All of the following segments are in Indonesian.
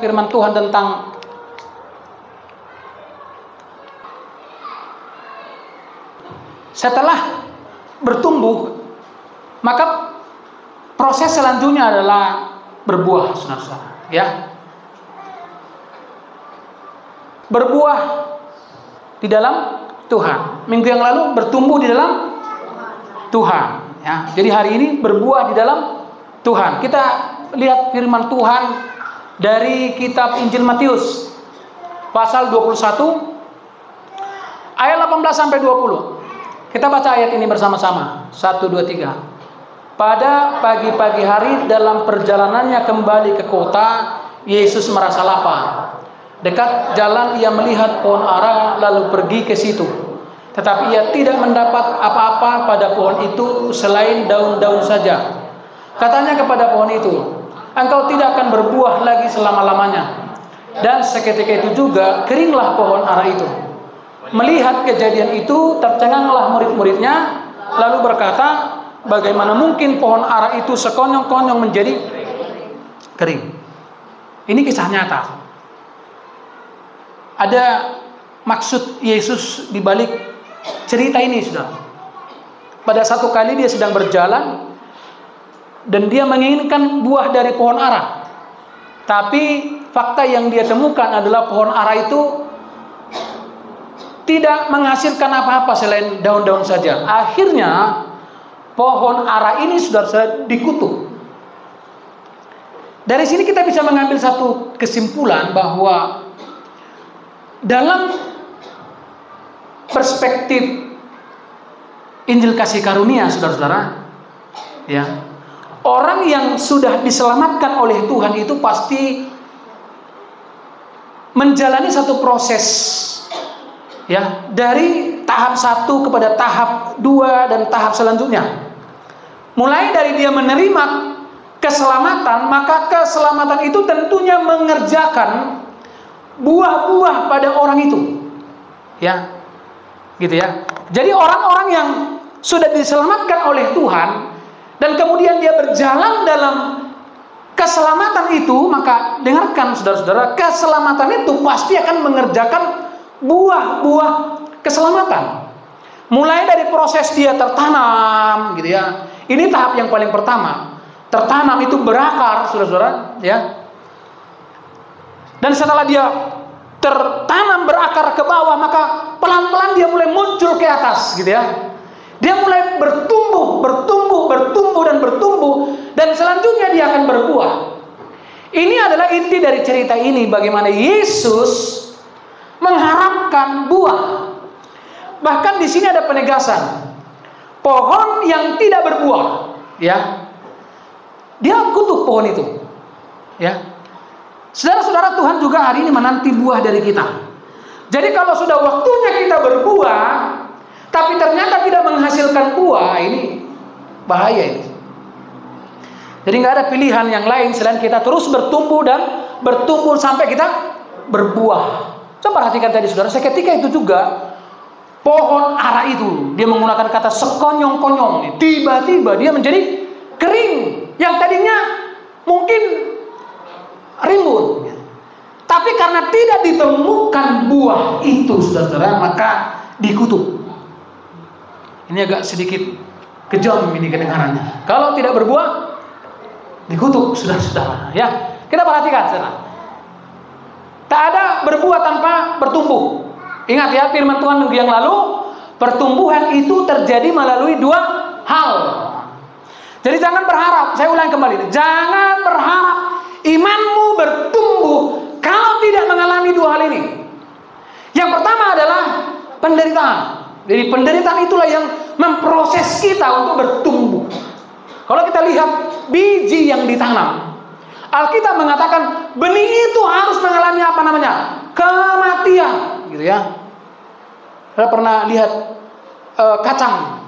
firman Tuhan tentang setelah bertumbuh, maka proses selanjutnya adalah berbuah, saudara-saudara, ya. Berbuah di dalam Tuhan. Minggu yang lalu bertumbuh di dalam Tuhan, ya. Jadi hari ini berbuah di dalam Tuhan. Kita lihat firman Tuhan dari kitab Injil Matius pasal 21 ayat 18 sampai 20. Kita baca ayat ini bersama-sama. 1, 2, 3. Pada pagi-pagi hari dalam perjalanannya kembali ke kota, Yesus merasa lapar. Dekat jalan ia melihat pohon ara lalu pergi ke situ. Tetapi ia tidak mendapat apa-apa pada pohon itu selain daun-daun saja. Katanya kepada pohon itu, engkau tidak akan berbuah lagi selama-lamanya. Dan seketika itu juga keringlah pohon ara itu. Melihat kejadian itu, tercenganglah murid-muridnya, lalu berkata, bagaimana mungkin pohon ara itu sekonyong-konyong menjadi kering? Ini kisah nyata. Ada maksud Yesus di balik cerita ini, saudara. Pada satu kali dia sedang berjalan dan dia menginginkan buah dari pohon ara. Tapi fakta yang dia temukan adalah pohon ara itu tidak menghasilkan apa-apa selain daun-daun saja. Akhirnya pohon ara ini sudah dikutuk. Dari sini kita bisa mengambil satu kesimpulan bahwa dalam perspektif Injil kasih karunia, saudara-saudara, ya, orang yang sudah diselamatkan oleh Tuhan itu pasti menjalani satu proses, ya, dari tahap 1 kepada tahap 2 dan tahap selanjutnya. Mulai dari dia menerima keselamatan, maka keselamatan itu tentunya mengerjakan buah-buah pada orang itu, ya, gitu ya. Jadi orang-orang yang sudah diselamatkan oleh Tuhan dan kemudian dia berjalan dalam keselamatan itu, maka dengarkan saudara-saudara, keselamatan itu pasti akan mengerjakan buah-buah keselamatan. Mulai dari proses dia tertanam, gitu ya. Ini tahap yang paling pertama. Tertanam itu berakar, saudara-saudara, ya. Dan setelah dia tertanam berakar ke bawah, maka pelan-pelan dia mulai muncul ke atas, gitu ya. Dia mulai bertumbuh, dan selanjutnya dia akan berbuah. Ini adalah inti dari cerita ini, bagaimana Yesus mengharapkan buah. Bahkan di sini ada penegasan. Pohon yang tidak berbuah, ya, dia kutuk pohon itu, ya. Saudara-saudara, Tuhan juga hari ini menanti buah dari kita. Jadi kalau sudah waktunya kita berbuah, tapi ternyata tidak menghasilkan buah, ini bahaya ini. Jadi nggak ada pilihan yang lain selain kita terus bertumbuh dan bertumbuh sampai kita berbuah. Coba perhatikan tadi, saudara, seketika itu juga pohon ara itu, dia menggunakan kata sekonyong-konyong, tiba-tiba dia menjadi kering. Yang tadinya mungkin rimbun, tapi karena tidak ditemukan buah itu, saudara, maka dikutuk. Ini agak sedikit kejam ini kedengarannya. Kalau tidak berbuah, dikutuk, saudara-saudara, ya. Kita perhatikan, saudara. Tak ada berbuah tanpa bertumbuh. Ingat ya, firman Tuhan minggu yang lalu, pertumbuhan itu terjadi melalui 2 hal. Jadi jangan berharap, saya ulangi kembali, jangan berharap imanmu bertumbuh kalau tidak mengalami 2 hal ini. Yang pertama adalah penderitaan. Jadi penderitaan itulah yang memproses kita untuk bertumbuh. Kalau kita lihat biji yang ditanam, Alkitab mengatakan benih itu harus mengalami apa namanya? Kematian, gitu ya. Saya pernah lihat kacang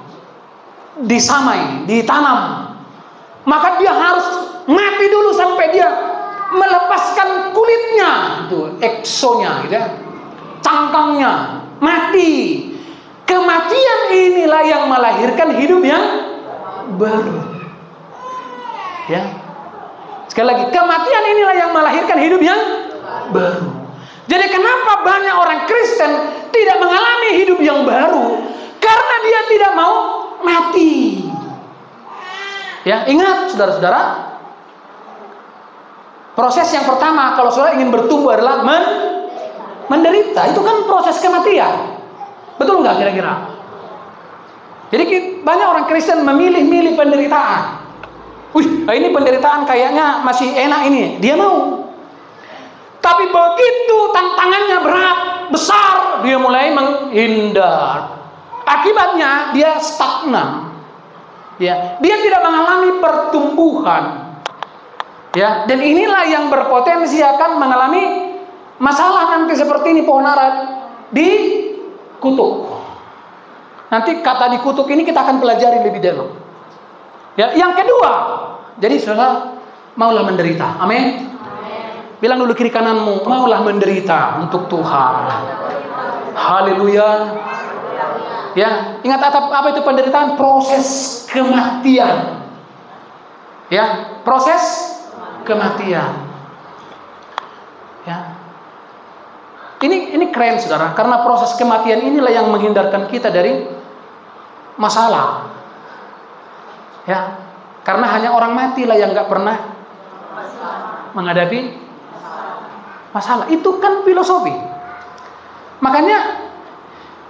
disamai, ditanam, maka dia harus mati dulu sampai dia melepaskan kulitnya, itu eksonya, gitu ya, cangkangnya mati. Kematian inilah yang melahirkan hidup yang baru, ya. Sekali lagi, kematian inilah yang melahirkan hidup yang baru. Jadi kenapa banyak orang Kristen tidak mengalami hidup yang baru? Karena dia tidak mau mati. Ya, ingat saudara-saudara, proses yang pertama kalau saudara ingin bertumbuh adalah menderita. Itu kan proses kematian. Betul nggak kira-kira? Jadi banyak orang Kristen memilih-milih penderitaan. Wih, ini penderitaan kayaknya masih enak ini. Dia mau. Tapi begitu tantangannya berat, besar, dia mulai menghindar. Akibatnya dia stagnan. Ya, dia tidak mengalami pertumbuhan. Ya, dan inilah yang berpotensi akan mengalami masalah nanti seperti ini, pohon ara dikutuk. Nanti kata dikutuk ini kita akan pelajari lebih dalam. Ya, yang kedua, jadi saudara maulah menderita. Amin. Bilang dulu kiri kananmu, maulah menderita untuk Tuhan. Haleluya. Ya, ingat apa itu penderitaan? Proses kematian. Ya, proses kematian. Ya. Ini keren saudara, karena proses kematian inilah yang menghindarkan kita dari masalah. Ya, karena hanya orang matilah yang nggak pernah menghadapi masalah. Itu kan filosofi. Makanya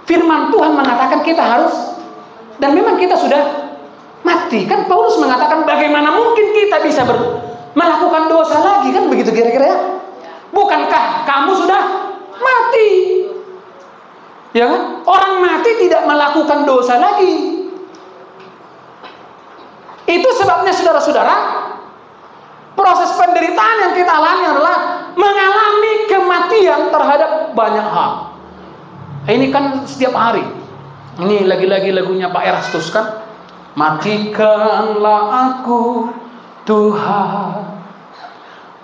firman Tuhan mengatakan kita harus, dan memang kita sudah mati. Kan Paulus mengatakan bagaimana mungkin kita bisa melakukan dosa lagi, kan begitu kira-kira ya? Bukankah kamu sudah mati? Ya kan? Orang mati tidak melakukan dosa lagi. Itu sebabnya saudara-saudara, proses penderitaan yang kita alami adalah mengalami kematian terhadap banyak hal. Ini kan setiap hari. Ini lagi-lagi lagunya Pak Erastus kan. Matikanlah aku Tuhan,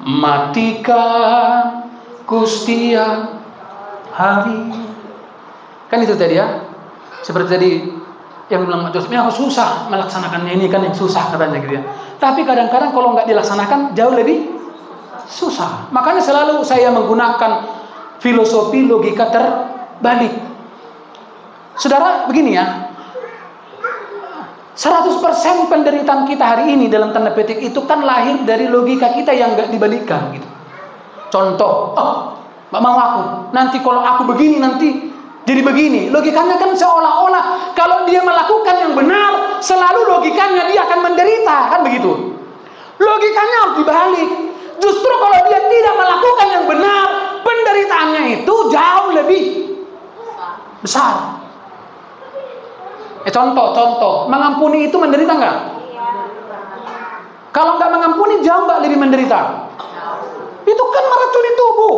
matikan ku setiap hari. Kan itu tadi ya. Seperti tadi yang bilang Mas Joseph, ini aku susah melaksanakannya, ini kan yang susah katanya gitu ya. Tapi kadang-kadang kalau nggak dilaksanakan jauh lebih susah. Makanya selalu saya menggunakan filosofi logika terbalik. Saudara, begini ya. 100% penderitaan kita hari ini dalam tanda petik itu kan lahir dari logika kita yang nggak dibalikkan gitu. Contoh, nggak mau aku. Nanti kalau aku begini nanti jadi begini. Logikanya kan seolah-olah kalau dia melakukan yang benar, selalu logikanya dia akan menderita, kan begitu. Logikanya harus dibalik. Justru kalau dia tidak melakukan yang benar, penderitaannya itu jauh lebih besar. Contoh, mengampuni itu menderita nggak? Kalau nggak mengampuni, jauh nggak lebih menderita? Itu kan meracuni tubuh.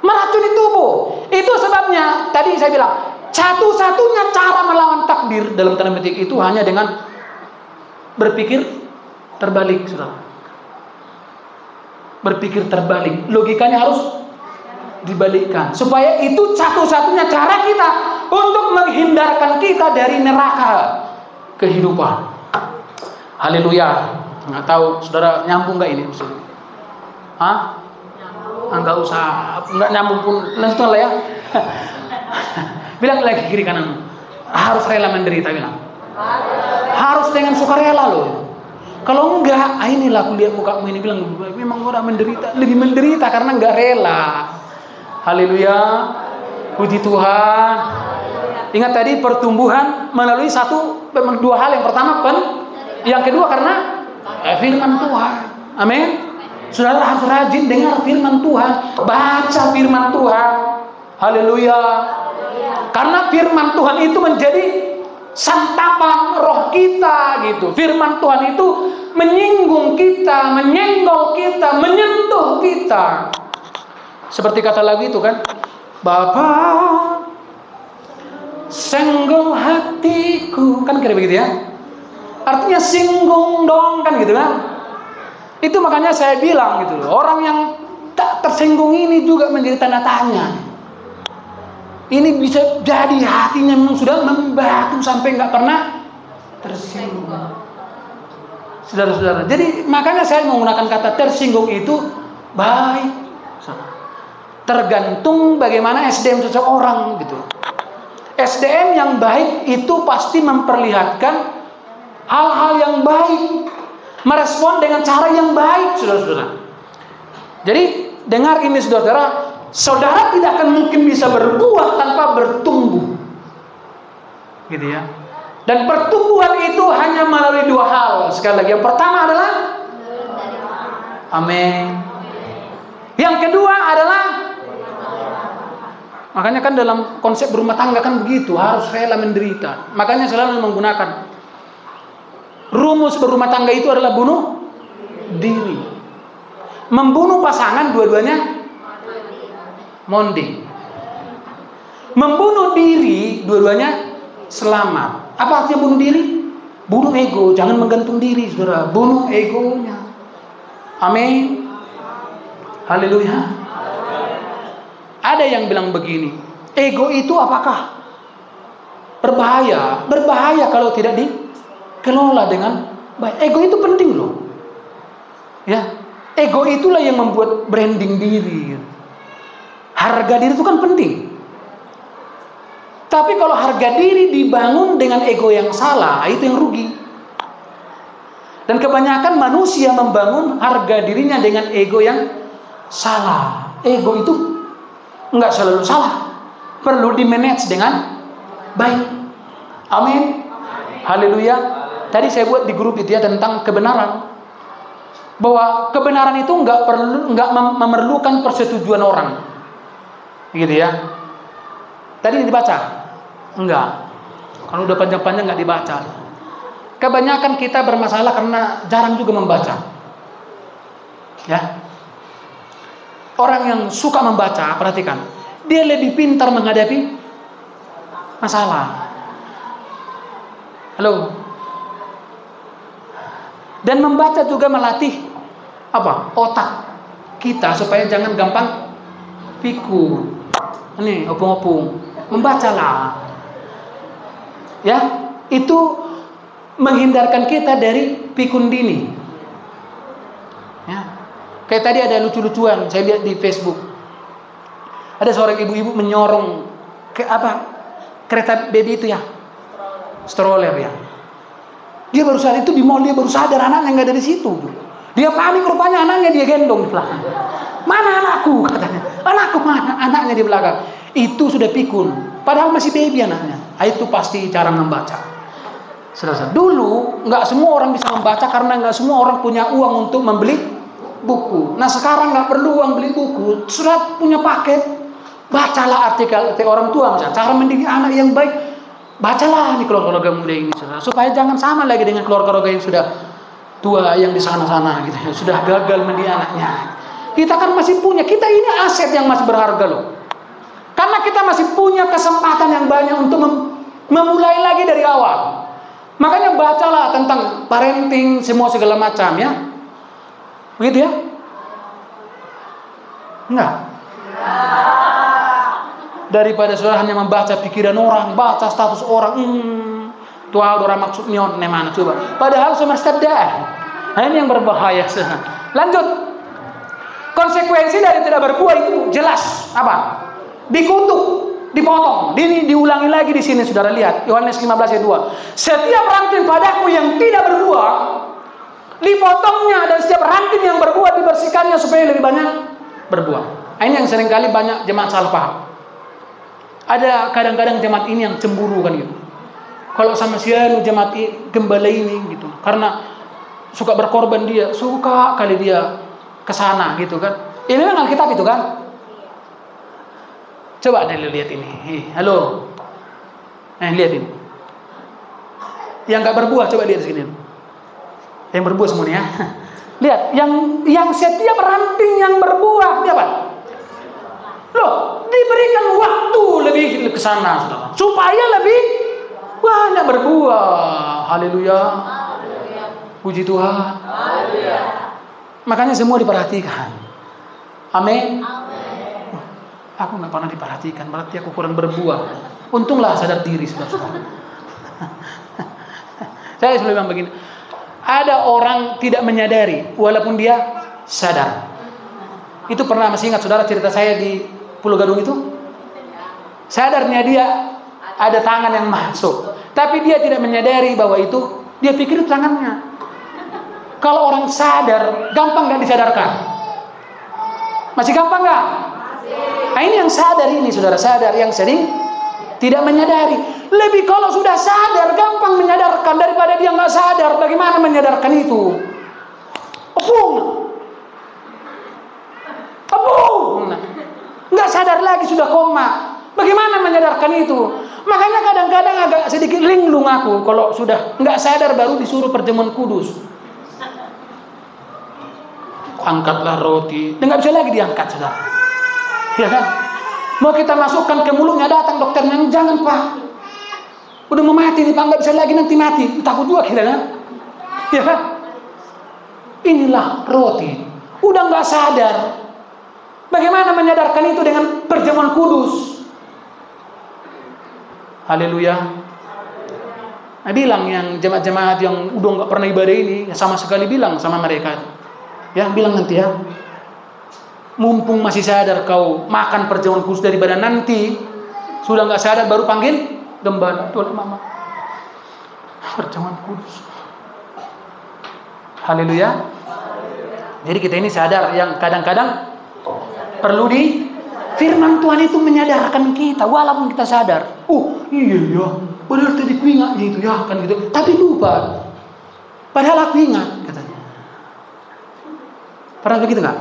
Meracuni tubuh. Itu sebabnya tadi saya bilang, satu-satunya cara melawan takdir dalam tanda petik itu hanya dengan berpikir terbalik, saudara. Berpikir terbalik. Logikanya harus dibalikkan. Supaya itu satu-satunya cara kita untuk menghindarkan kita dari neraka kehidupan. Haleluya. Nggak tahu saudara nyambung nggak ini? Hah? Nggak usah, nggak nyambung pun langsung lah ya. Bilang lagi kiri kanan, harus rela menderita, bilang. Harus dengan sukarela loh. Kalau enggak, inilah aku lihat mukamu ini, bilang memang orang menderita, lebih menderita karena enggak rela. Haleluya. Puji Tuhan. Ingat tadi pertumbuhan melalui dua hal. Yang pertama yang kedua karena firman Tuhan. Amin. Saudara harus rajin dengar firman Tuhan, baca firman Tuhan. Haleluya. Karena firman Tuhan itu menjadi santapan roh kita gitu. Firman Tuhan itu menyinggung kita, menyenggol kita, menyentuh kita. Seperti kata lagu itu kan, Bapa senggol hatiku, kan kira begitu ya. Artinya singgung dong, kan gitu kan. Itu makanya saya bilang gitu loh, orang yang tak tersinggung ini juga menjadi tanda tanya. Ini bisa jadi hatinya memang sudah membatu sampai nggak pernah tersinggung. Saudara-saudara, jadi makanya saya menggunakan kata tersinggung itu baik. Tergantung bagaimana SDM seseorang gitu. SDM yang baik itu pasti memperlihatkan hal-hal yang baik, merespon dengan cara yang baik, saudara-saudara. Jadi dengar ini saudara, saudara tidak akan mungkin bisa berbuah tanpa bertumbuh, gitu ya. Dan pertumbuhan itu hanya melalui dua hal. Sekali lagi, yang pertama adalah amin. Yang kedua adalah, makanya kan dalam konsep berumah tangga kan begitu, harus rela menderita. Makanya selalu menggunakan rumus berumah tangga itu adalah bunuh diri. Membunuh pasangan dua-duanya monding. Membunuh diri dua-duanya selamat. Apa artinya bunuh diri? Bunuh ego, jangan menggantung diri, saudara. Bunuh egonya. Amin. Haleluya. Ada yang bilang begini, ego itu apakah berbahaya? Berbahaya kalau tidak dikelola dengan baik. Ego itu penting loh. Ya, ego itulah yang membuat branding diri. Harga diri itu kan penting. Tapi kalau harga diri dibangun dengan ego yang salah, itu yang rugi. Dan kebanyakan manusia membangun harga dirinya dengan ego yang salah. Ego itu enggak selalu salah. Perlu di-manage dengan baik. Amin. Haleluya. Tadi saya buat di grup itu ya tentang kebenaran. Bahwa kebenaran itu enggak memerlukan persetujuan orang. Gitu ya. Tadi dibaca? Enggak. Kalau udah panjang-panjang enggak dibaca. Kebanyakan kita bermasalah karena jarang juga membaca. Ya. Orang yang suka membaca, perhatikan, dia lebih pintar menghadapi masalah. Halo. Dan membaca juga melatih apa? Otak kita supaya jangan gampang pikir. Ini opung-opung. Membacalah. Ya, itu menghindarkan kita dari pikun dini. Ya. Kayak tadi ada lucu-lucuan, saya lihat di Facebook. Ada seorang ibu-ibu menyorong ke apa? Kereta baby itu ya. Stroller ya. Dia baru saat itu di mall, dia baru sadar anaknya nggak ada di situ. Dia panik, rupanya anaknya dia gendong di belakang. Mana anakku? Katanya. Anakku mana? Anaknya di belakang. Itu sudah pikun. Padahal masih baby anaknya. Itu pasti cara membaca. Saudara, dulu nggak semua orang bisa membaca karena nggak semua orang punya uang untuk membeli buku. Nah sekarang nggak perlu uang beli buku, sudah punya paket. Bacalah artikel orang tua misalnya, cara mendidik anak yang baik. Bacalah nih keluarga muda ini, saudara, supaya jangan sama lagi dengan keluarga yang sudah tua yang di sana-sana gitu, sudah gagal mendidik anaknya. Kita kan masih punya, kita ini aset yang masih berharga loh. Karena kita masih punya kesempatan yang banyak untuk memulai lagi dari awal. Makanya bacalah tentang parenting, semua segala macam ya. Begitu ya? Enggak. Daripada saudara hanya membaca pikiran orang, baca status orang, tuh orang maksudnya mana coba. Padahal semesta dah. Nah, ini yang berbahaya. Lanjut. Konsekuensi dari tidak berbuah itu jelas apa? Dikutuk, dipotong. Ini diulangi lagi di sini, saudara lihat. Yohanes 15 ayat 2. Setiap ranting padaku yang tidak berbuah, dipotongnya, dan setiap ranting yang berbuah dibersihkannya supaya lebih banyak berbuah. Nah, ini yang seringkali banyak jemaat salah paham. Ada kadang-kadang jemaat ini yang cemburu kan gitu. Kalau sama si jemaat gembala ini gitu, karena suka berkorban dia, suka kali dia kesana gitu kan. Ini memang Alkitab itu kan. Coba deh lihat ini. Halo. Lihat ini. Yang nggak berbuah coba lihat sini. Yang berbuah semuanya. Lihat, yang setiap ranting yang berbuah dia apa? Loh, diberikan waktu lebih ke sana, saudara, supaya lebih banyak berbuah. Haleluya. Puji Tuhan. Haleluya. Makanya semua diperhatikan. Amin. Aku nggak pernah diperhatikan, berarti aku kurang berbuah. Untunglah sadar diri, saudara. Saya selalu bilang begini, ada orang tidak menyadari walaupun dia sadar. itu pernah, masih ingat saudara cerita saya di Pulau Gadung itu? Sadarnya dia ada tangan yang masuk, tapi dia tidak menyadari bahwa itu, dia pikir itu tangannya. Kalau orang sadar, gampang gak disadarkan? Masih gampang gak? Nah ini yang sadar ini, saudara sadar, yang sering tidak menyadari. Lebih kalau sudah sadar, gampang menyadarkan daripada dia gak sadar. Bagaimana menyadarkan itu? Opung, nggak sadar lagi sudah koma. Bagaimana menyadarkan itu? Makanya kadang-kadang agak sedikit linglung aku kalau sudah nggak sadar baru disuruh perjamuan kudus. Angkatlah roti, dan nggak bisa lagi diangkat, saudara. Ya kan? Mau kita masukkan ke mulutnya, datang dokternya, jangan Pak. Udah mau mati nih Pak, nggak bisa lagi, nanti mati. Takut juga kita kan? Ya kan? Inilah roti. Udah nggak sadar. Bagaimana menyadarkan itu dengan perjamuan kudus? Haleluya. Nah, bilang yang jemaat-jemaat yang udah nggak pernah ibadah ini, sama sekali bilang sama mereka, ya bilang nanti ya, mumpung masih sadar kau makan perjamuan kudus daripada nanti sudah nggak sadar baru panggil gembala, tuan mama, perjamuan kudus. Haleluya. Jadi kita ini sadar, yang kadang-kadang perlu di firman Tuhan itu menyadarkan kita walaupun kita sadar. Oh iya ya, padahal tadi ku ingatnya itu ya kan gitu. Tapi lupa. Padahal aku ingat katanya. Pernah begitu nggak?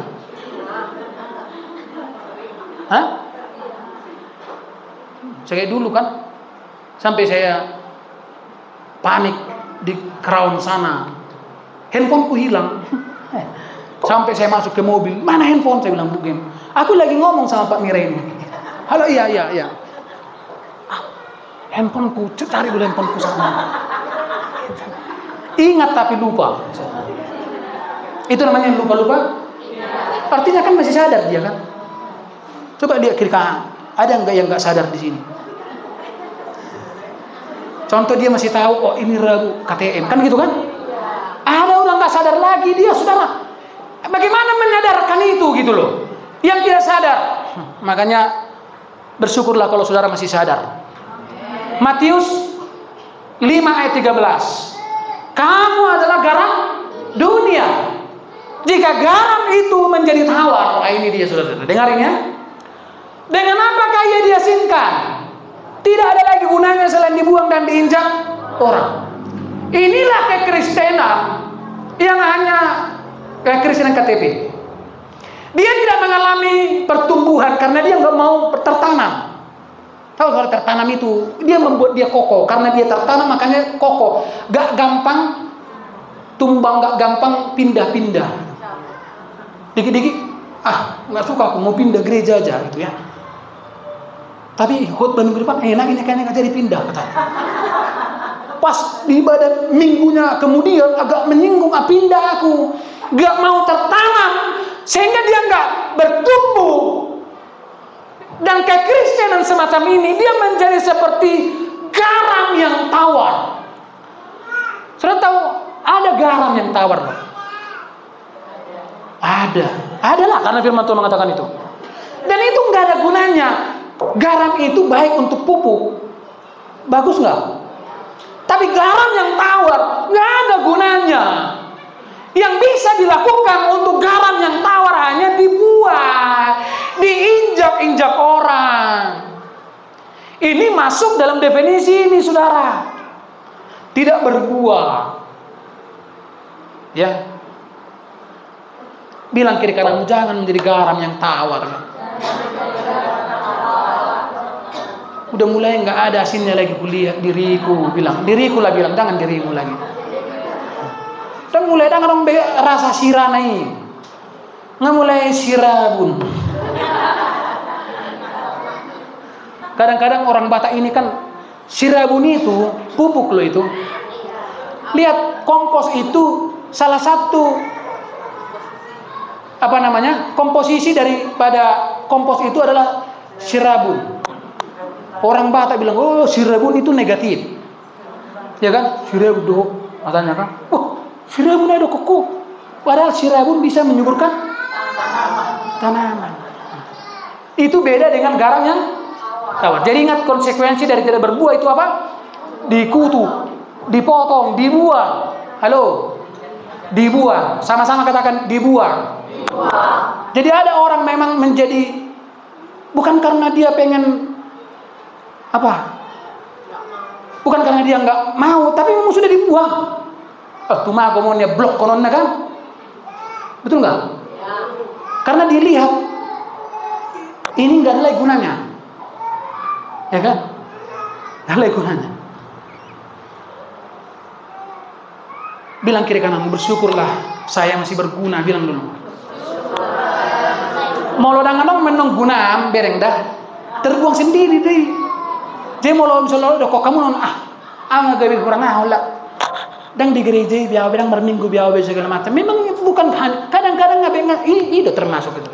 Hah? Saya dulu kan sampai saya panik di Crown sana. Handphoneku hilang. Sampai saya masuk ke mobil, mana handphone? Saya bilang, Bugem, aku lagi ngomong sama Pak Mira ini. Halo, iya. Handphoneku, cari dulu handphoneku sana. Ingat tapi lupa. Itu namanya lupa-lupa. Artinya kan masih sadar dia kan. Coba dia kira ada nggak yang nggak sadar di sini? Contoh dia masih tahu, oh ini Rabu KTM, kan gitu kan? Ada udah nggak sadar lagi dia, saudara. Bagaimana menyadarkan itu gitu loh? Yang tidak sadar. Makanya bersyukurlah kalau saudara masih sadar. Matius 5 ayat 13. Kamu adalah garam dunia. Jika garam itu menjadi tawar, nah ini dia saudara-saudara. Dengarin ya. Dengan apakah ia diasinkan? Tidak ada lagi gunanya selain dibuang dan diinjak orang. Inilah kekristenan yang hanya Kristenan KTP. Dia tidak mengalami pertumbuhan karena dia nggak mau tertanam. Tahu soal tertanam itu, dia membuat dia kokoh. Karena dia tertanam makanya kokoh. Gak gampang tumbang, gak gampang pindah-pindah. Dikit-dikit, nggak suka aku mau pindah gereja aja gitu ya. Tapi khotbah minggu depan enak ini kayaknya nggak jadi pindah katanya. Pas di ibadah minggunya kemudian agak menyinggung, pindah aku. Gak mau tertanam sehingga dia gak bertumbuh. Dan kekristenan semacam ini dia menjadi seperti garam yang tawar. Sudah tahu ada garam yang tawar loh? Adalah karena firman Tuhan mengatakan itu. Dan itu gak ada gunanya. Garam itu baik untuk pupuk, bagus gak? Tapi garam yang tawar gak ada gunanya. Yang bisa dilakukan untuk garam yang tawar hanya dibuat, diinjak-injak orang. Ini masuk dalam definisi ini, saudara. Tidak berbuah. Ya. Bilang kiri kananmu, jangan menjadi garam yang tawar. Udah mulai nggak ada asinnya lagi, kulihat diriku. Bilang, diriku lah bilang, jangan dirimu lagi. Dan mulai dengan orang rasa sirah naik, nggak mulai sirabun. Kadang-kadang orang Batak ini kan sirabun itu pupuk loh itu. Lihat kompos itu salah satu komposisi daripada kompos itu adalah sirabun. Orang Batak bilang, oh sirabun itu negatif, ya kan? Sirabun katanya kan, sirabun ada koko. Padahal sirabun bisa menyuburkan tanaman. Itu beda dengan garam yang tawar. Jadi ingat konsekuensi dari tidak berbuah itu apa? Dikutuk, dipotong, dibuang. Halo? Dibuang. Sama-sama katakan dibuang. Jadi ada orang memang menjadi, bukan karena dia pengen apa? Bukan karena dia nggak mau, tapi memang sudah dibuang. Tuh mah komonnya blok kononnya kan? Betul nggak? Karena dilihat ini nggak ada lagi gunanya, ya kan? Nggak ada lagi gunanya. Bilang kiri kanan, bersyukurlah saya masih berguna. Bilang dulu. Mau lo dangan menong guna bereng dah terbuang sendiri deh. Jadi mau lo misalnya lo kok kamu non nggak gawe kurang lah. Dan di gereja biar bilang berminggu biar segala macam. Memang itu bukan kadang-kadang nggak itu termasuk itu.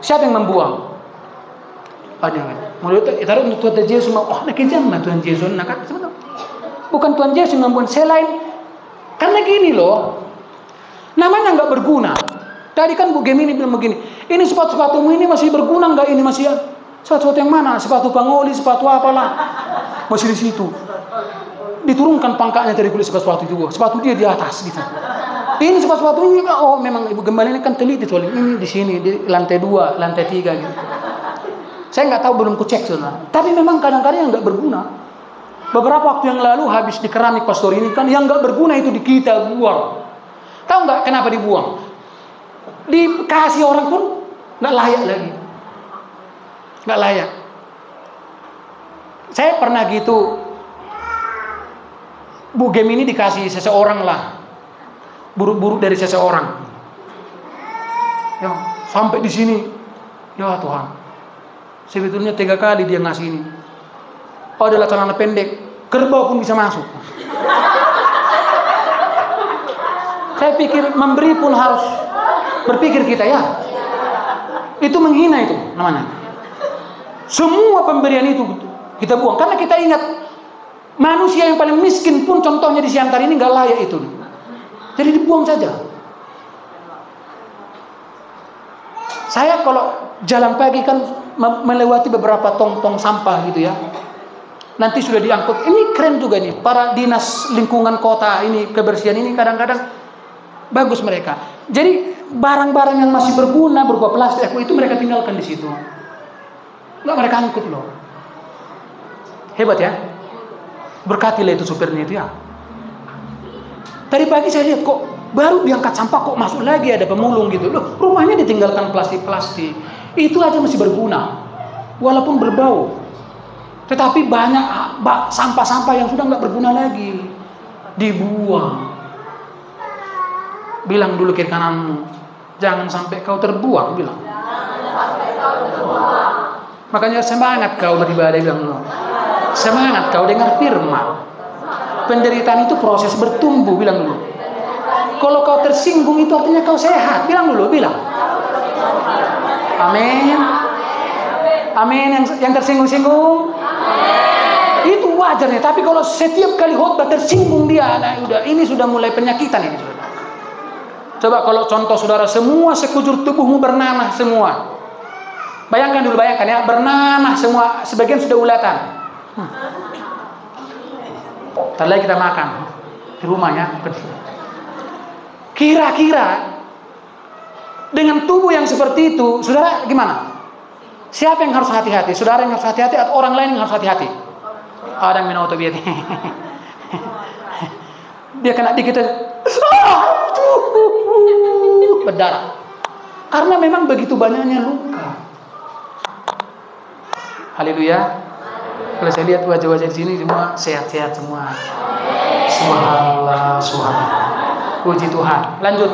Siapa yang membuang? Jangan. Menurut taruh Tuhan Yesus mau nak kejam Tuhan Yesus nak kan? Bukan Tuhan Yesus yang membuang, selain karena gini loh, namanya nggak berguna. Tadi kan Bu Gemini bilang begini, ini sepatu-sepatumu ini masih berguna nggak? Ini masih sepatu yang mana? Sepatu pangoli, sepatu apalah, masih di situ. Diturunkan pangkatnya dari kulit sepatu itu, sepatu dia di atas gitu. Ini sepatu ini, oh memang Ibu Gembala ini kan teliti soalnya ini di sini di lantai 2, lantai 3 gitu. Saya nggak tahu, belum kucek soalnya. Tapi memang kadang-kadang yang nggak berguna. Beberapa waktu yang lalu habis di keramik pastor ini kan yang nggak berguna itu kita buang. Tahu nggak kenapa dibuang? Dikasih orang pun nggak layak lagi, nggak layak. Saya pernah gitu, Bu Gemini dikasih seseorang lah, buruk-buruk dari seseorang. Ya, sampai di sini, ya Tuhan, sebetulnya 3 kali dia ngasih ini. Oh, adalah celana pendek, kerbau pun bisa masuk. Saya pikir memberi pun harus berpikir kita ya. Itu menghina itu namanya. Semua pemberian itu kita buang karena kita ingat manusia yang paling miskin pun contohnya di Siantar ini nggak layak itu. Jadi dibuang saja. Saya kalau jalan pagi kan melewati beberapa tong-tong sampah gitu ya. Nanti sudah diangkut. Ini keren juga nih para dinas lingkungan kota ini, kebersihan ini kadang-kadang bagus mereka. Jadi barang-barang yang masih berguna berupa plastik itu mereka tinggalkan di situ. Nggak mereka angkut loh. Hebat ya. Berkatilah itu supirnya itu ya. Tadi pagi saya lihat kok baru diangkat sampah kok masuk lagi ada pemulung gitu loh. Rumahnya ditinggalkan plastik-plastik. Itu aja masih berguna. Walaupun berbau. Tetapi banyak sampah-sampah yang sudah nggak berguna lagi. Dibuang. Bilang dulu kiri kananmu, jangan sampai kau terbuang, bilang. Makanya semangat kau beribadah, bilang lo. Semangat kau dengar firman. Penderitaan itu proses bertumbuh, bilang dulu. Kalau kau tersinggung itu artinya kau sehat, bilang dulu, bilang. Amin. Amin. Yang tersinggung-singgung. Itu wajarnya. Tapi kalau setiap kali khotbah tersinggung dia, nah udah ini sudah mulai penyakitan ini. Coba kalau contoh saudara semua sekujur tubuhmu bernanah semua. Bayangkan dulu, bayangkan ya, bernanah semua, sebagian sudah ulatan. Ntar lagi kita makan di rumah ya. Kira-kira dengan tubuh yang seperti itu, saudara gimana? Siapa yang harus hati-hati? Saudara yang harus hati-hati atau orang lain yang harus hati-hati? Ada yang minum otobiat. Dia kena dikit berdarah. Karena memang begitu banyaknya luka. Haleluya. Kalau saya lihat wajah-wajah di sini semua sehat-sehat semua. Subhanallah, subhanallah. Puji Tuhan. Lanjut.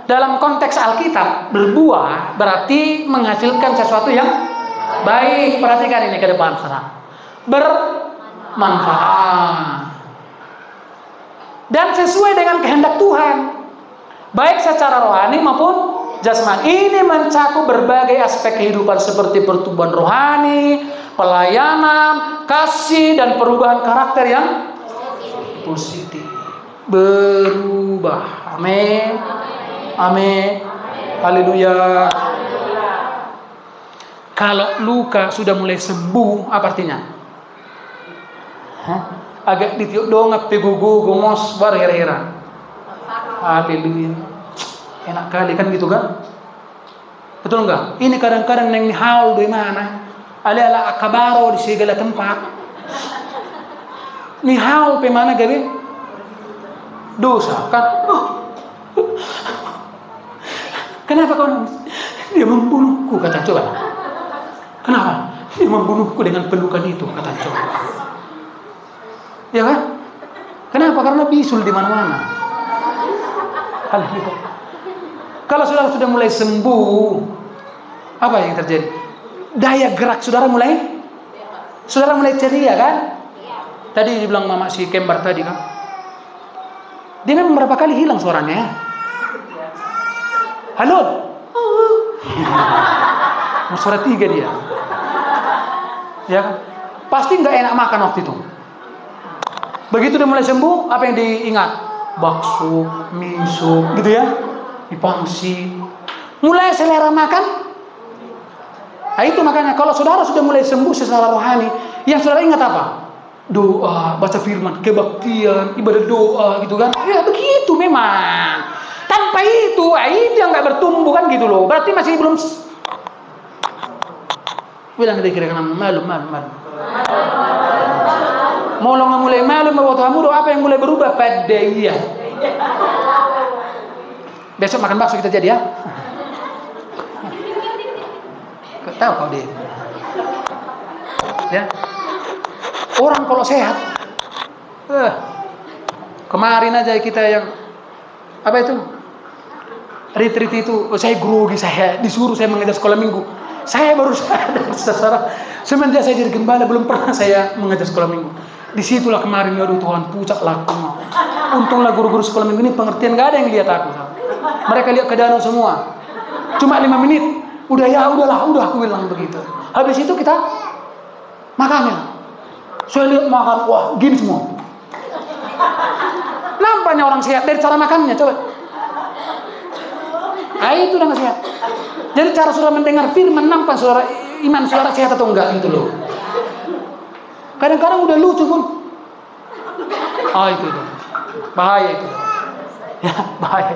Dalam konteks Alkitab, berbuah berarti menghasilkan sesuatu yang baik. Perhatikan ini ke depan sana. Bermanfaat. Dan sesuai dengan kehendak Tuhan. Baik secara rohani maupun jasmani. Ini mencakup berbagai aspek kehidupan seperti pertumbuhan rohani, pelayanan, kasih, dan perubahan karakter yang positif. Berubah. Amin. Amin. Haleluya. Kalau luka sudah mulai sembuh, apa artinya? Agak ditiup dongak pegugu gomos bar hera-hera. Haleluya. Enak kali kan gitu kan? Betul enggak? Ini kadang-kadang neng hal di mana? Ala akabaro di segala tempat. Nihal pe mana gabe? Dosa kan? Kenapa kau nangis? Dia membunuhku, kata coba. Kenapa? Dia membunuhku dengan pelukan itu, kata coba. Ya kan? Kenapa? Karena bisul di mana-mana. Haleluya. Kalau saudara sudah mulai sembuh, apa yang terjadi? Daya gerak saudara mulai ceria kan? Tadi dibilang mama si kembar tadi kan? Dia memang berapa kali hilang suaranya? Halo? Suara 3 dia. Ya kan? Pasti nggak enak makan waktu itu. Begitu dia mulai sembuh, apa yang diingat? Bakso, miso, gitu ya? Dipangsi. Mulai selera makan. Nah itu makanya kalau saudara sudah mulai sembuh secara rohani, yang saudara ingat apa? Doa, baca firman, kebaktian, ibadah doa gitu kan? Ya begitu memang. Tanpa itu yang nggak bertumbuh kan gitu loh. Berarti masih belum. Bilang kira-kira malu. Mau lo nggak mulai malu, mau kamu doa apa yang mulai berubah pada iya. Besok makan bakso kita jadi ya. Tahu kau dia. Ya. Orang kalau sehat. Kemarin aja kita yang apa itu? Retreat itu, saya grogi, saya disuruh saya mengajar sekolah minggu. Saya baru sadar semenjak saya jadi gembala belum pernah saya mengajar sekolah minggu. Disitulah kemarin, aduh Tuhan puncak laku. Untunglah guru-guru sekolah minggu ini pengertian, gak ada yang lihat aku. Mereka lihat ke danau semua. Cuma 5 menit. Udah aku bilang begitu. Habis itu kita makannya. Saya lihat makan, wah gini semua. Nampaknya orang sehat dari cara makannya, coba. Itu udah gak sehat. Jadi cara saudara mendengar firman, nampak saudara iman saudara sehat atau enggak gitu loh. Kadang-kadang udah lucu pun. Itu. Bahaya itu. Ya, bahaya.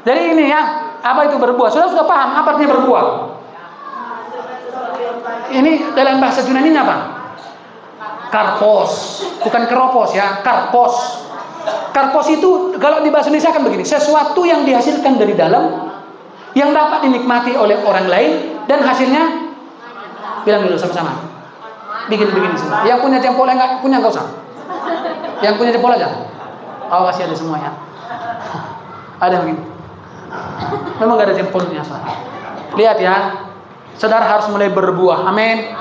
Jadi ini ya, apa itu berbuah? Saudara sudah paham apa artinya berbuah? Ini dalam bahasa Yunani-nya apa? Karpos, bukan keropos ya, karpos. Karpos itu kalau di bahasa Indonesia kan begini, sesuatu yang dihasilkan dari dalam, yang dapat dinikmati oleh orang lain, dan hasilnya, bilang dulu sama-sama, bikin semua. Yang punya jempol, enggak punya enggak usah. Yang punya jempol aja. Masih ada semuanya. Ada begini. Memang gak ada jempolnya. Lihat ya, saudara harus mulai berbuah. Amin.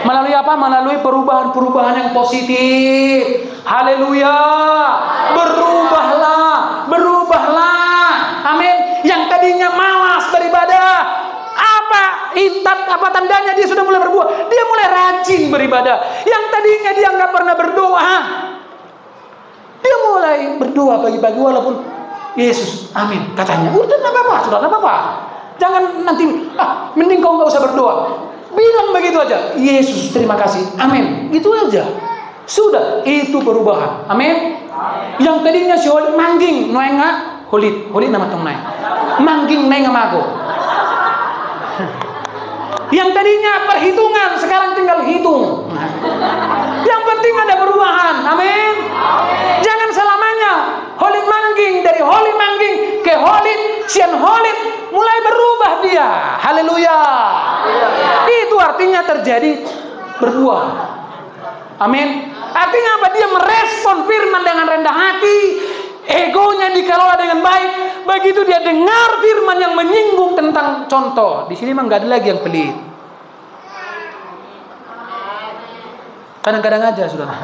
Melalui apa? Melalui perubahan-perubahan yang positif. Haleluya. Berubahlah. Amin. Yang tadinya malas beribadah, apa tandanya dia sudah mulai berbuah? Dia mulai rajin beribadah. Yang tadinya dia nggak pernah berdoa, dia mulai berdoa pagi-pagi walaupun Yesus, amin katanya. Udah nggak apa-apa, sudah nggak apa-apa. Jangan nanti, mending kau nggak usah berdoa. Bilang begitu aja, Yesus terima kasih, amin. Gitu aja. Sudah, itu perubahan. Amin. Yang tadinya si holit mangging, noenga holit nama tong naik. Mangging naik ngamago. Yang tadinya perhitungan, sekarang tinggal hitung. Yang penting ada perubahan. Amin. Jangan selamanya holit mangging, dari holit mangging ke holit, sian holit, mulai berubah dia. Haleluya. Itu artinya terjadi berbuah. Amin. Artinya apa? Dia merespon firman dengan rendah hati, egonya dikelola dengan baik. Begitu dia dengar firman yang menyinggung tentang contoh, di sini memang nggak ada lagi yang pelit. Kadang-kadang aja, saudara.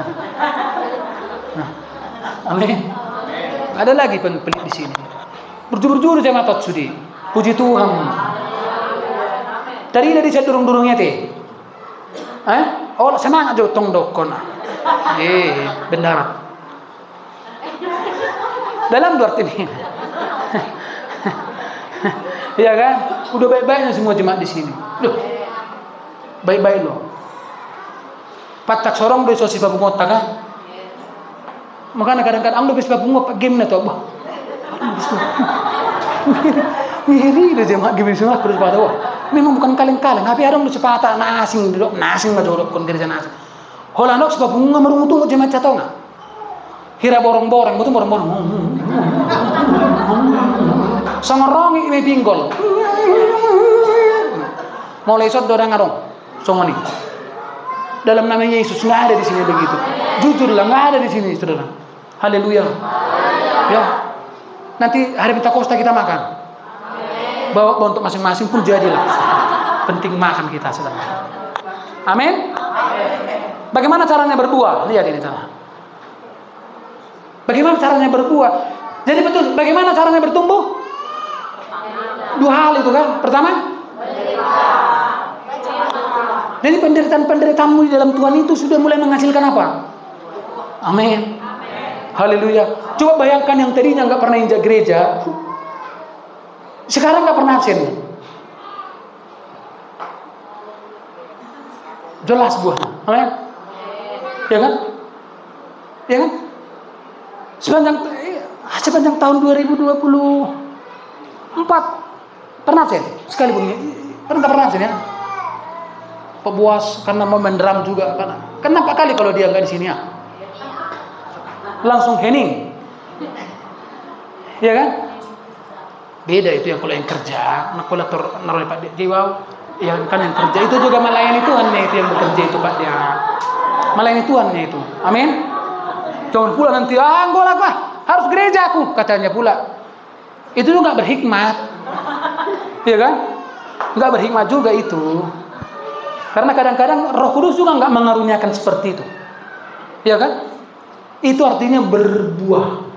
Amin. Ada lagi pelit di sini. Berjuru-juru saya matot sudi. Puji Tuhan. Tadi saya durung-durungnya teh. Oh semangat jo tong dokon. Benar. Dalam dua arti ini. Iya kan? Udah baik-baiknya semua jemaat di sini. Duh. Baik-baik loh. Patak sorong do sosi babungota kan? Makanya kadang-kadang udah bisa babungota game na to. Ngiri deh jemaat game semua terus pada wah. Memang bukan kaleng-kaleng, tapi ada udah cepata nasing duduk, nasing mah jodoh kon kerja nasing. Holandok sebab bunga merungut jemaat catau nggak? Hira borong-borong, betul borong-borong. Songorongi ini pinggol. Mulai sot do ngarong. Songoni. Dalam namanya Yesus nggak ada di sini begitu. Jujurlah nggak ada di sini, saudara. Haleluya. Ya. Nanti hari Pentakosta kita makan. Bawa untuk masing-masing pun jadilah. Penting makan kita, saudara. Amin. Bagaimana caranya berbuah? Lihat ini, saudara. Bagaimana caranya berbuah? Jadi betul, bagaimana caranya bertumbuh? Dua hal itu kan. Pertama, jadi penderitaan-penderitaanmu di dalam Tuhan itu sudah mulai menghasilkan apa? Amin. Haleluya. Coba bayangkan yang tadinya nggak pernah injak gereja, sekarang nggak pernah absen. Jelas buahnya. Amin. Ya kan? Ya kan? Sepanjang tahun 2024 pernah absen sekali pun. Pernah absen ya? Pak Buas karena mau menderam juga karena kenapa kali kalau dia nggak di sini ya? Langsung hening. Ya kan? Beda itu yang kalau yang kerja, nak kolektor naruh Pak Jiwa, yang kan yang kerja itu juga melayani Tuhannya itu yang bekerja itu Pak dia. Melayani Tuhannya itu. Amin. Jangan pula nanti golak Pak, harus gereja aku katanya pula. Itu juga nggak berhikmat. Ya kan? Nggak berhikmat juga itu. Karena kadang-kadang Roh Kudus juga nggak mengaruniakan seperti itu. Ya kan? Itu artinya berbuah.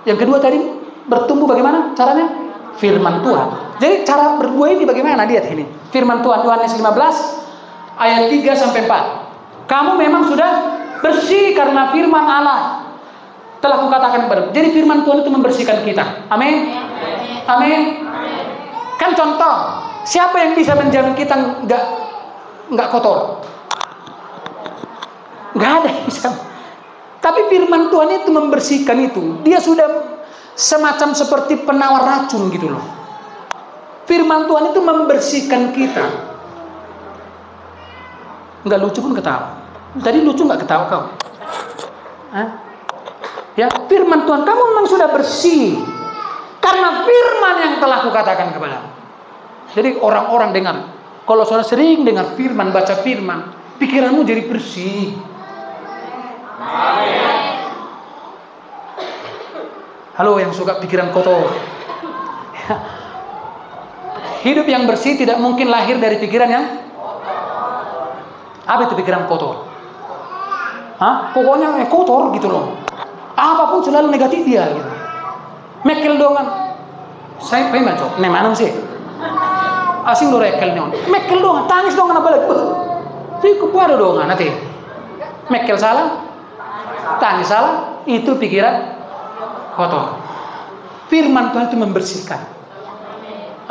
Yang kedua tadi bertumbuh bagaimana caranya? Firman Tuhan. Jadi cara berbuah ini bagaimana? Lihat ini. Firman Tuhan Yohanes 15 ayat 3 sampai 4. Kamu memang sudah bersih karena firman Allah telah kukatakan kepadamu. Jadi firman Tuhan itu membersihkan kita. Amin. Amin. Kan contoh, siapa yang bisa menjamin kita nggak kotor? Nggak ada yang bisa. Tapi firman Tuhan itu membersihkan itu. Dia sudah semacam seperti penawar racun gitu loh. Firman Tuhan itu membersihkan kita. Nggak lucu pun ketawa. Tadi lucu nggak ketawa kau? Hah? Ya, firman Tuhan kamu memang sudah bersih karena firman yang telah kukatakan kepadamu. Jadi orang-orang dengar. Kalau saudara sering dengar firman, baca firman, pikiranmu jadi bersih. Halo yang suka pikiran kotor. Hidup yang bersih tidak mungkin lahir dari pikiran yang apa itu pikiran kotor? Hah? Pokoknya kotor gitu loh. Apapun selalu negatif dia gitu. Mekel dongan. Saya pengen cok. Mana sih? Asing lo rekel nyon. Mekel dongan, tangis dongan apa lagi? Sih kepada dongan nanti. Mekel salah, tangis salah, itu pikiran kotor. Firman Tuhan itu membersihkan.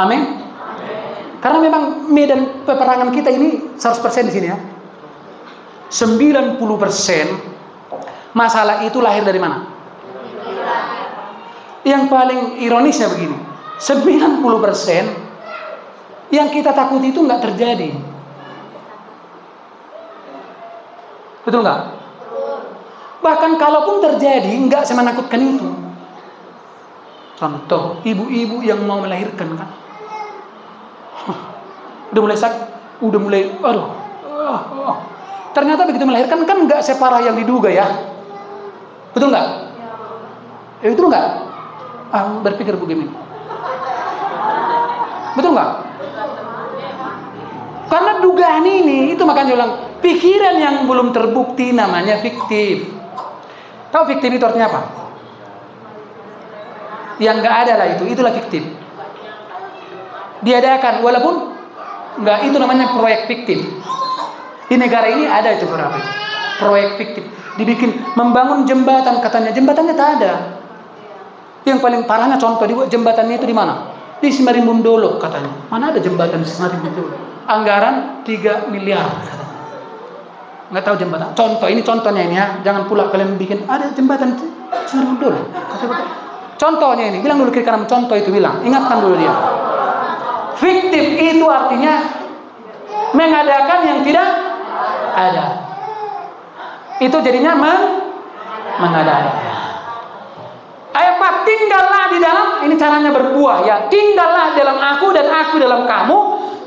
Amin. Karena memang medan peperangan kita ini 100% di sini ya. 90% masalah itu lahir dari mana? Yang paling ironisnya begini, 90% yang kita takuti itu nggak terjadi. Betul nggak? Bahkan kalaupun terjadi, nggak semenakutkan itu. Contoh, ibu-ibu yang mau melahirkan kan, udah mulai sakit, udah mulai, ternyata begitu melahirkan kan nggak separah yang diduga ya. Betul nggak? Betul nggak? Berpikir begini. Betul nggak? Karena dugaan ini, itu makanya ulang, pikiran yang belum terbukti namanya fiktif. Tahu fiktif itu artinya apa? Yang nggak ada lah itulah fiktif. Diadakan, walaupun nggak, itu namanya proyek fiktif. Di negara ini ada itu berapa? Proyek fiktif. Dibikin membangun jembatan, katanya jembatannya tak ada. Yang paling parahnya contoh, jembatannya itu di mana? di Semarimbundolo katanya. Mana ada jembatan di Semarimbundolo? Anggaran 3 miliar katanya. Nggak tahu jembatan. Contoh, ini contohnya ini ya. Jangan pula kalian bikin ada jembatan di Semarimbundolo. Contohnya ini, bilang dulu kiri kanan contoh itu bilang. Ingatkan dulu dia. Fiktif itu artinya mengadakan yang tidak ada. Itu jadinya mengada-ada. Ayat 4, tinggallah di dalam, ini caranya berbuah ya. Tinggallah dalam aku dan aku dalam kamu,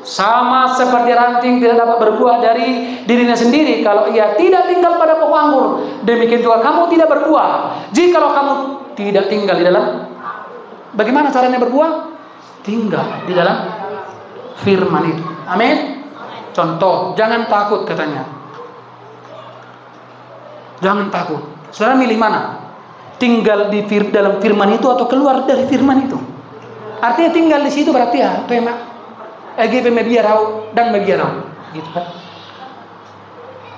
sama seperti ranting tidak dapat berbuah dari dirinya sendiri kalau ia tidak tinggal pada pokok anggur. Demikian juga kamu tidak berbuah jikalau kamu tidak tinggal di dalam. Bagaimana caranya berbuah? Tinggal di dalam firman itu. Amin. Contoh, jangan takut katanya. Jangan takut. Saudara milih mana? Tinggal di dalam firman itu atau keluar dari firman itu? Artinya tinggal di situ berarti ya, itu emak. Egi mebiarau dan mebiarau, gitu kan?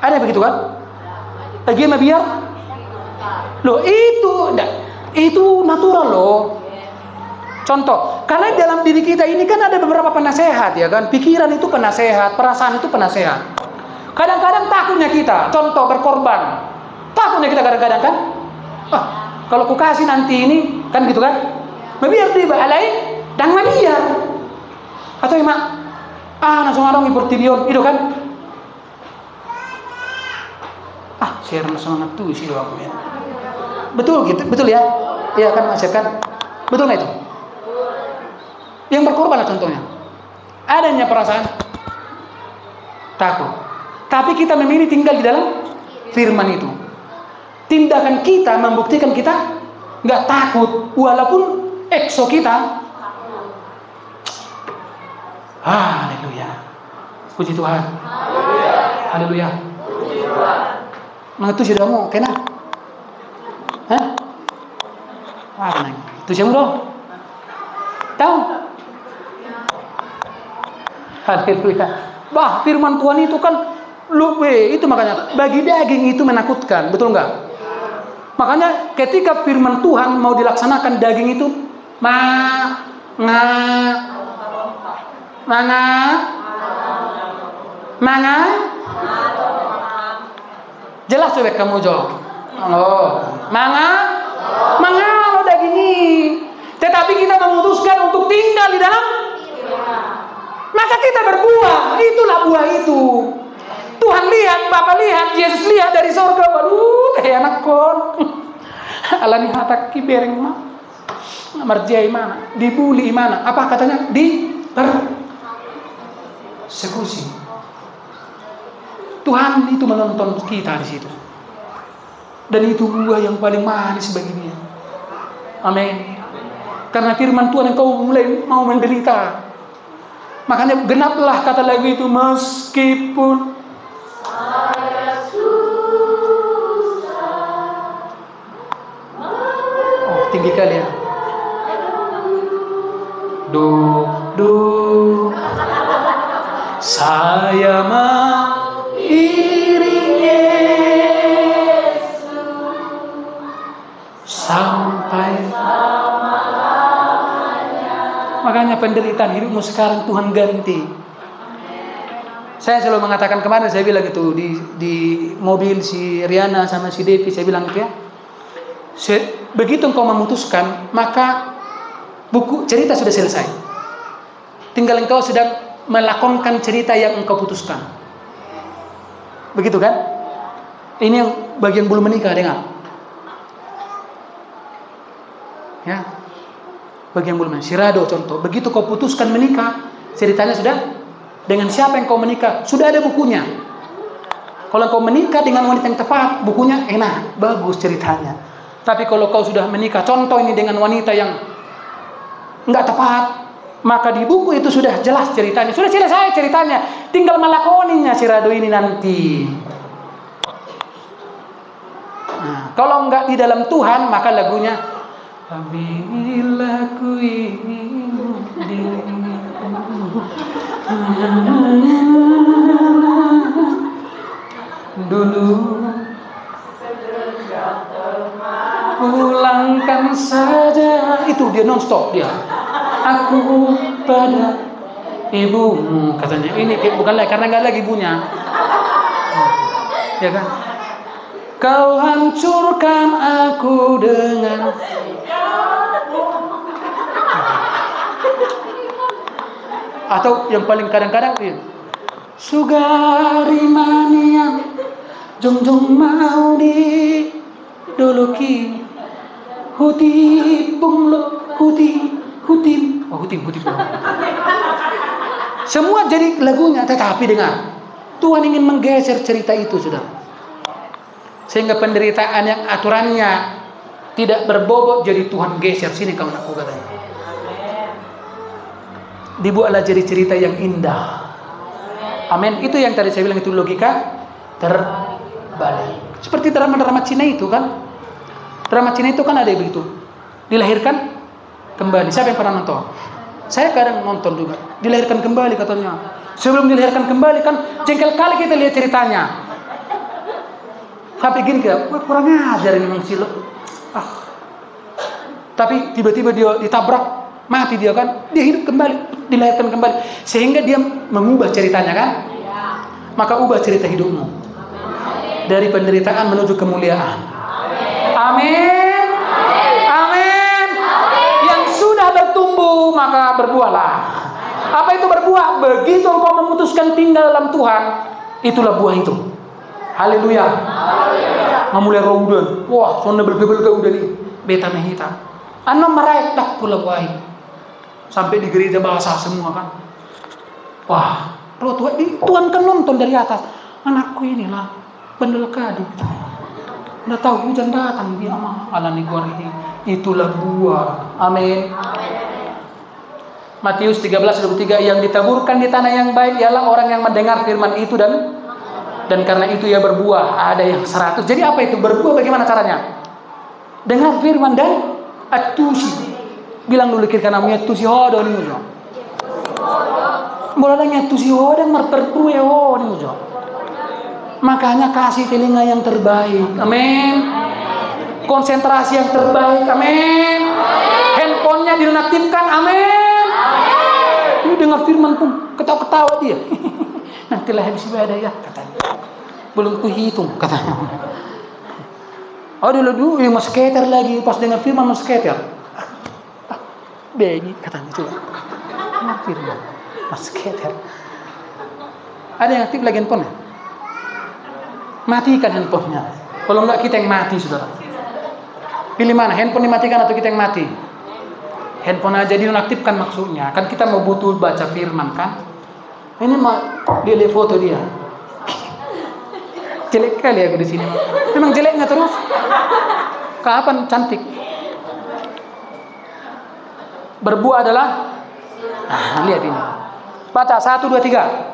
Ada begitu kan? Egi mebiar, loh itu natural loh. Contoh, karena dalam diri kita ini kan ada beberapa penasehat ya kan? Pikiran itu penasehat, perasaan itu penasehat. Kadang-kadang takutnya kita, contoh berkorban, takutnya kita kadang-kadang kan? Kalau ku kasih nanti ini kan gitu kan? Mebiar di balai dan mebiar. Atau emak, langsung orang iportibion, itu kan? Share langsung tuh isi doang ya. Betul gitu, betul ya? Iya kan Mas kan? Betul nggak itu? Yang berkorban lah contohnya. Adanya perasaan takut. Tapi kita memilih tinggal di dalam firman itu. Tindakan kita membuktikan kita nggak takut, walaupun ekso kita. Haleluya. Puji Tuhan. Haleluya. Puji Tuhan. Mengetu sudamu, kena? Hah? Nang. Itu siapa dong? Tahu? Haleluya. Firman Tuhan itu kan itu makanya bagi daging itu menakutkan, betul nggak? Makanya ketika firman Tuhan mau dilaksanakan, daging itu jelas coba kamu jawab. Lo daging ini. Tetapi kita memutuskan untuk tinggal di dalam, maka kita berbuah. Itulah buah itu. Tuhan lihat, Bapak lihat, Yesus lihat dari sorga. Waduh, anak kon. Alani hatak kibereng mah. Marjai mana? Dibuli mana? Apa katanya? Persekusi. Tuhan itu menonton kita di situ. Dan itu buah yang paling manis bagi Dia. Amin. Karena firman Tuhan engkau mulai mau menderita. Makanya genaplah kata lagu itu, meskipun saya susah. Tinggi kali ya. Saya mau iring Yesus sampai selama-lamanya. Makanya penderitaan hidupmu sekarang Tuhan ganti. Saya selalu mengatakan, kemarin saya bilang itu di mobil si Riana sama si Devi, saya bilang ya, begitu engkau memutuskan, maka buku cerita sudah selesai. Tinggal engkau sedang melakonkan cerita yang engkau putuskan. Begitu kan? Ini yang bagian belum menikah, dengar. Ya. Bagian belum menikah. Si Rado contoh, begitu kau putuskan menikah, ceritanya sudah dengan siapa yang kau menikah, sudah ada bukunya. Kalau kau menikah dengan wanita yang tepat, bukunya enak, bagus ceritanya. Tapi kalau kau sudah menikah, contoh ini dengan wanita yang enggak tepat, maka di buku itu sudah jelas ceritanya, sudah selesai ceritanya, tinggal melakoninya si Rado ini nanti. Nah, kalau enggak di dalam Tuhan, maka lagunya bila ku ingin dulu pulangkan saja, itu dia non-stop dia. aku pada ibumu, katanya. Ini bukan lagi karena nggak lagi ibunya, ya kan? Kau hancurkan aku dengan atau yang paling kadang-kadang sugari manian jongjong mau di doloki huti bunglo huti hutim semua jadi lagunya. Tetapi dengar, Tuhan ingin menggeser cerita itu, saudara, sehingga penderitaan yang aturannya tidak berbobot jadi Tuhan geser. Sini kawan aku, katanya, dibuatlah jadi cerita yang indah. Amin. Itu yang tadi saya bilang, itu logika terbalik. Seperti drama-drama Cina itu kan. Drama Cina itu kan ada begitu, dilahirkan kembali. Siapa yang pernah nonton? Saya kadang nonton juga. Dilahirkan kembali katanya. Sebelum dilahirkan kembali kan jengkel kali kita lihat ceritanya. Tapi gini kayak, wah kurang ajar ini memang silo. Tapi tiba-tiba dia ditabrak, mati dia kan. Dia hidup kembali, dilahirkan kembali. Sehingga dia mengubah ceritanya kan. Maka ubah cerita hidupmu. Dari penderitaan menuju kemuliaan. Amin. Amin. Yang sudah bertumbuh maka berbuahlah. Apa itu berbuah? Begitu engkau memutuskan tinggal dalam Tuhan, itulah buah itu. Haleluya. Memulai rodan. Wah, sonda berbebel udah nih. Beta mehita. Anu meraih tak pula buah. Sampai di gereja bahasa semua kan. Wah, Tuhan kan nonton dari atas. Anakku inilah pendel kadi. Udah tahu hujan datang dia mah alani gua ini. Itulah buah. Amin. Matius 13:23, yang ditaburkan di tanah yang baik ialah orang yang mendengar firman itu dan karena itu ia berbuah. Ada yang 100. Jadi apa itu berbuah? Bagaimana caranya? Dengar firman dan atusi. Bilang dulu kiri kanamnya tusi hodo ni mujo. Mulanya tusi hodo merperpue ho ni mujo. Makanya kasih telinga yang terbaik. Amin. Konsentrasi yang terbaik. Amin. Handphonenya dinonaktifkan. Amin. Ini dengar firman pun ketawa-ketawa dia. Nantilah habis ibadah ya, katanya. Belum kuhitung, katanya. Oh dulu yang masketer lagi, pas dengar firman masketer. Bengi, katanya itu. Dengar firman masketer. Ada yang aktif lagi handphone? Matikan handphonenya. Kalau enggak kita yang mati, saudara. Pilih mana? Handphone dimatikan atau kita yang mati? Handphone aja dinonaktifkan maksudnya. Kan kita mau butuh baca firman kan. Ini mah dia lihat foto dia. Jelek kali aku di sini. Memang jeleknya terus. Kapan cantik? Berbuah adalah lihat ini. Baca 1 2 3.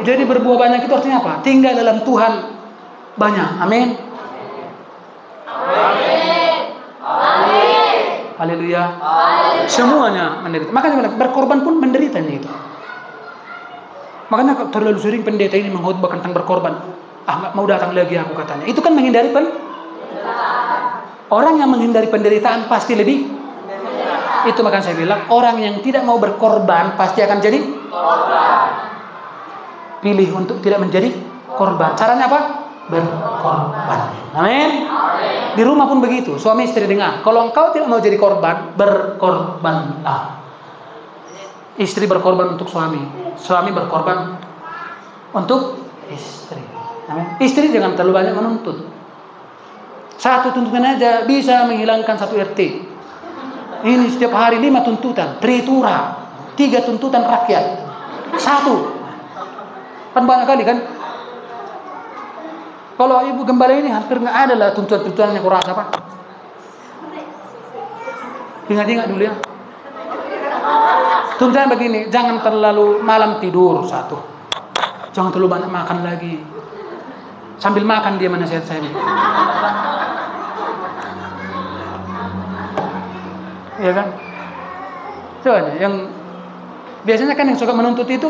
Jadi berbuah banyak itu artinya apa? Tinggal dalam Tuhan banyak. Amin. Amin. Amin. Haleluya. Semuanya menderita. Makanya berkorban pun menderitanya itu. Makanya terlalu sering pendeta ini mengkhotbah tentang berkorban. Nggak mau datang lagi aku, katanya. Itu kan menghindari orang yang menghindari penderitaan pasti lebih. Itu makanya saya bilang orang yang tidak mau berkorban pasti akan jadi korban. Pilih untuk tidak menjadi korban. Caranya apa? Berkorban. Amin. Di rumah pun begitu. Suami istri dengar. Kalau engkau tidak mau jadi korban, berkorbanlah. Istri berkorban untuk suami. Suami berkorban untuk istri. Amin. Istri jangan terlalu banyak menuntut. 1 tuntutan aja bisa menghilangkan 1 RT. Ini setiap hari 5 tuntutan. Tritura. 3 tuntutan rakyat. 1. Kan banyak kali kan. Kalau ibu gembala ini hampir nggak ada lah tuntutan-tuntutan yang kurasa apa. Ingat-ingat dulu ya. Tuntutan begini, jangan terlalu malam tidur 1. Jangan terlalu banyak makan lagi. Sambil makan dia menasihat saya. Iya kan? Coba yang biasanya kan yang suka menuntut itu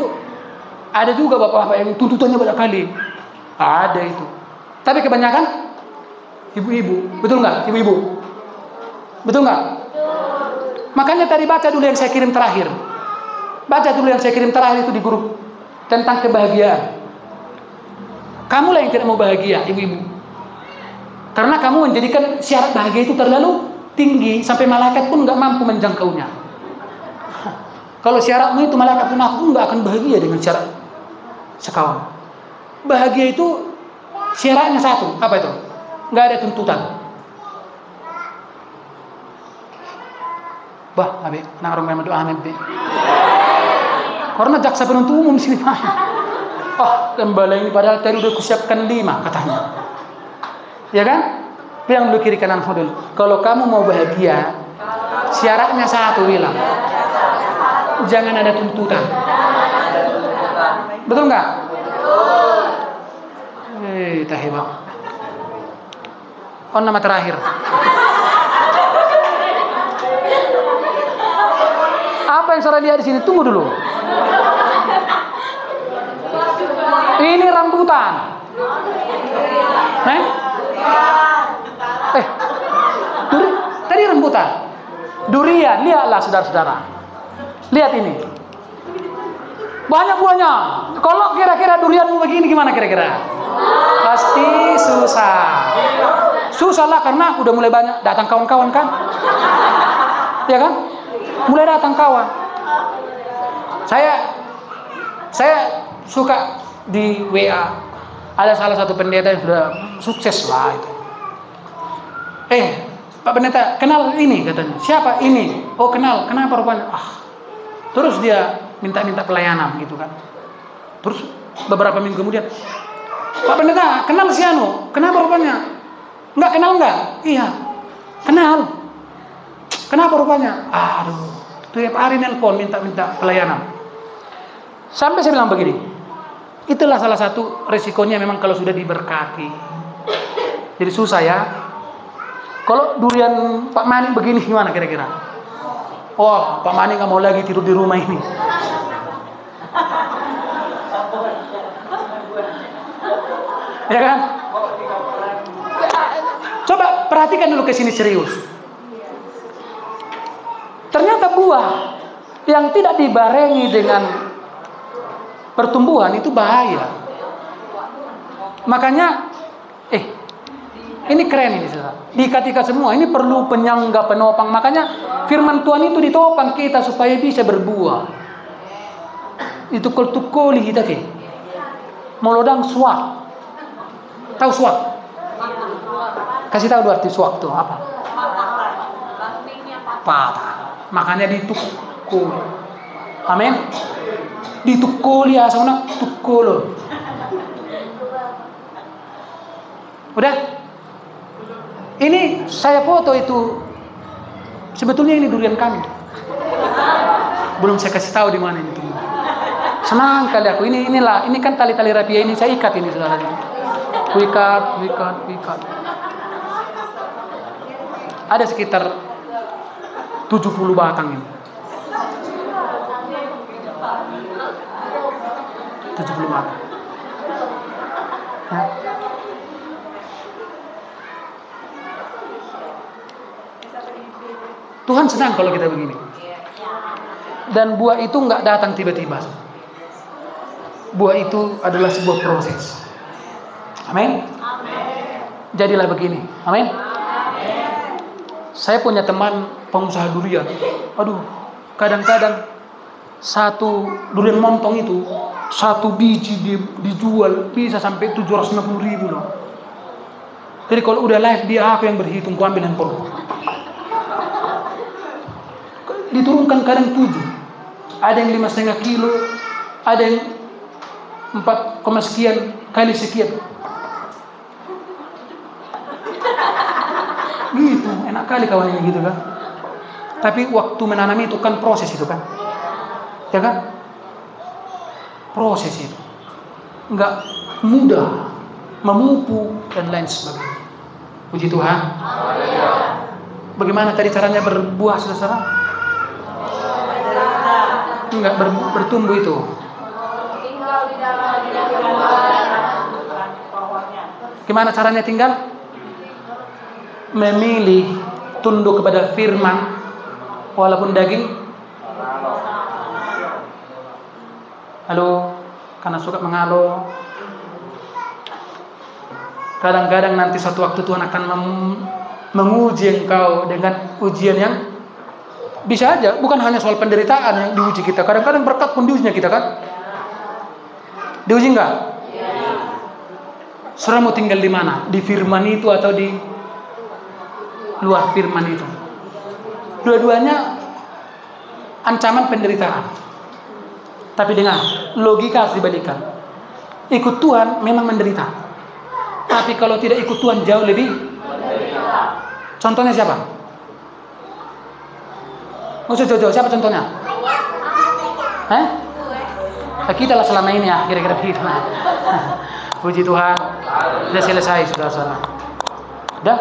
ada juga bapak-bapak yang tuntutannya banyak kali. Ada itu. Tapi kebanyakan ibu-ibu. Betul nggak, ibu-ibu? Betul nggak? Makanya tadi baca dulu yang saya kirim terakhir. Baca dulu yang saya kirim terakhir itu di grup tentang kebahagiaan. Kamulah yang tidak mau bahagia, ibu-ibu. Karena kamu menjadikan syarat bahagia itu terlalu tinggi sampai malaikat pun nggak mampu menjangkaunya. Kalau syaratmu itu malaikat pun aku nggak akan bahagia dengan syarat sekawan. Bahagia itu syaratnya satu, apa itu? Nggak ada tuntutan. Bah, abe, nak orang memang doa nabi. Karena jaksa penuntut umum sini mah. Kembali ini padahal tadi udah kusiapkan 5 katanya. Ya kan? Yang dulu kiri kanan hodul. Kalau kamu mau bahagia, syaratnya satu bilang. Jangan ada tuntutan. Betul nggak? Tahibah. Oh, nama terakhir. Apa yang saudara lihat di sini? Tunggu dulu. Ini rambutan. Tadi rambutan. Durian, lihatlah saudara-saudara. Lihat ini. Banyak buahnya. Kalau kira-kira durianmu begini gimana kira-kira? Pasti susah. Susah lah karena udah mulai banyak datang kawan-kawan kan? Ya kan? Mulai datang kawan. Saya suka di WA ada salah satu pendeta yang sudah sukses lah itu. Pak pendeta, kenal ini katanya. Siapa ini? Oh, kenal. Kenapa rupanya? Terus dia minta pelayanan gitu kan. Terus beberapa minggu kemudian, Pak pendeta, kenal si anu. Kenapa rupanya? Enggak kenal enggak? Iya. Kenal. Kenapa rupanya? Aduh, tiap hari nelpon minta pelayanan. Sampai saya bilang begini, itulah salah satu resikonya memang kalau sudah diberkati. Jadi susah ya. Kalau durian Pak Mani begini gimana kira-kira? Oh, Pak Mani nggak mau lagi tidur di rumah ini. Ya kan? Coba perhatikan dulu ke sini serius. Ternyata buah yang tidak dibarengi dengan pertumbuhan itu bahaya. Makanya ini keren ini saudara. Dikatakan semua ini perlu penyangga penopang. Makanya firman Tuhan itu ditopang kita supaya bisa berbuah. Itu tukoli kita ke. Molodang suak. Tahu suak? Kasih tahu dulu arti suak itu apa? Patah. Makanya ditukul. Amin. Ditukul ya saudara, tukul. Udah? Ini saya foto itu. Sebetulnya ini durian kami. Belum saya kasih tahu di mana ini. Senang kali aku. Ini kan tali-tali rapia ini saya ikat ini saudara. Ikat. Ada sekitar 70 batang ini. 70 batang. Ya. Tuhan senang kalau kita begini. Dan buah itu nggak datang tiba-tiba. Buah itu adalah sebuah proses. Amin. Jadilah begini. Amin. Saya punya teman pengusaha durian. Aduh, kadang-kadang satu durian montong itu satu biji dijual bisa sampai 750.000 loh. Jadi kalau udah live dia aku yang berhitung, ku ambil handphone. Diturunkan kadang 7. Ada yang 5,5 kilo, ada yang 4, sekian kali sekian. Gitu, enak kali kawannya gitu kan. Tapi waktu menanam itu kan proses itu kan. Ya kan? Proses itu. Enggak mudah, memupuk dan lain sebagainya. Puji Tuhan. Bagaimana tadi caranya berbuah saudara? Enggak bertumbuh itu. Gimana caranya tinggal? Memilih tunduk kepada firman walaupun daging. Halo, karena suka mengaluh. Kadang-kadang nanti suatu waktu Tuhan akan menguji engkau dengan ujian yang bisa aja, bukan hanya soal penderitaan yang diuji kita. Kadang-kadang berkat pun diujinya kita kan. Diuji enggak? Saudara mau tinggal di mana? Di firman itu atau di luar firman itu? Dua-duanya ancaman penderitaan. Tapi dengar, logika harus dibalikan. Ikut Tuhan memang menderita. Tapi kalau tidak ikut Tuhan jauh lebih menderita. Contohnya siapa? Jojo, siapa contohnya? Kita lah selama ini ya, kira-kira begitu. Puji Tuhan, sudah selesai, saudara-saudara. Sudah?